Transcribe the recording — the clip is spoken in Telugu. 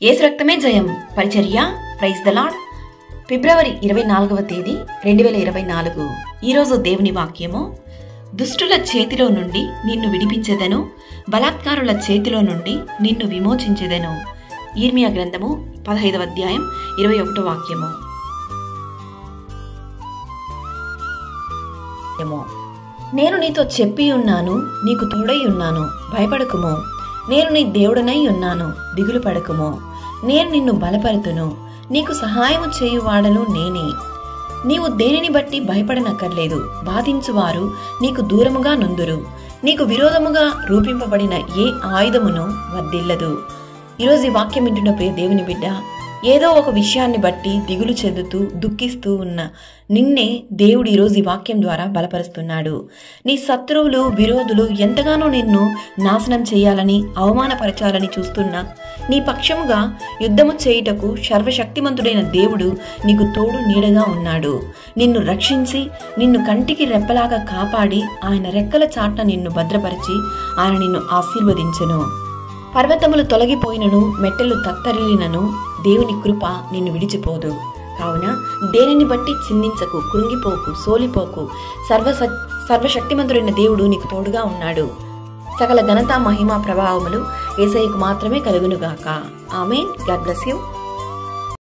యేసు రక్తమే జయం పరిచర్య ప్రైజ్ ద లార్డ్. ఫిబ్రవరి 24వ తేదీ 2024. ఈరోజు దేవుని వాక్యము, దుష్టుల చేతిలో నుండి నిన్ను విడిపించెదను, బలాత్కారుల చేతిలో నుండి నిన్ను విమోచించెదను. యిర్మీయా గ్రంథము 15వ అధ్యాయం 21వ వాక్యము. నేను నీతో చెప్పి ఉన్నాను, నీకు తోడై ఉన్నాను, భయపడకుము. నేను నీ దేవుడనై ఉన్నాను, దిగులు పడకుము. నేను నిన్ను బలపరుతును, నీకు సహాయము చేయువాడను నేనే. నీవు దేనిని బట్టి భయపడనక్కర్లేదు. బాధించువారు నీకు దూరముగా నుందురు. నీకు విరోధముగా రూపింపబడిన ఏ ఆయుధమును వర్ధిల్లదు. ఈరోజు ఈ వాక్యం వింటున్న ప్రియ దేవుని బిడ్డ, ఏదో ఒక విషయాన్ని బట్టి దిగులు చెందుతూ దుఃఖిస్తూ ఉన్న నిన్నే దేవుడు ఈరోజు ఈ వాక్యం ద్వారా బలపరుస్తున్నాడు. నీ శత్రువులు, విరోధులు ఎంతగానో నిన్ను నాశనం చేయాలని, అవమానపరచాలని చూస్తున్నా నీ పక్షముగా యుద్ధము చేయుటకు సర్వశక్తిమంతుడైన దేవుడు నీకు తోడు నీడగా ఉన్నాడు. నిన్ను రక్షించి నిన్ను కంటికి రెప్పలాగా కాపాడి ఆయన రెక్కల చాట్న నిన్ను భద్రపరిచి ఆయన నిన్ను ఆశీర్వదించెను. పర్వతములు తొలగిపోయినను, మెట్టెలు తత్తరిల్లినను దేవుని కృప నిన్ను విడిచిపోదు. కావున దేనిని బట్టి చిందించకు, కృంగిపోకు, సోలిపోకు. సర్వశక్తిమంతుడైన దేవుడు నీకు తోడుగా ఉన్నాడు. సకల ఘనత, మహిమ, ప్రభావములు యేసయ్యకు మాత్రమే కలుగునుగాక. ఆమేన్. God bless you.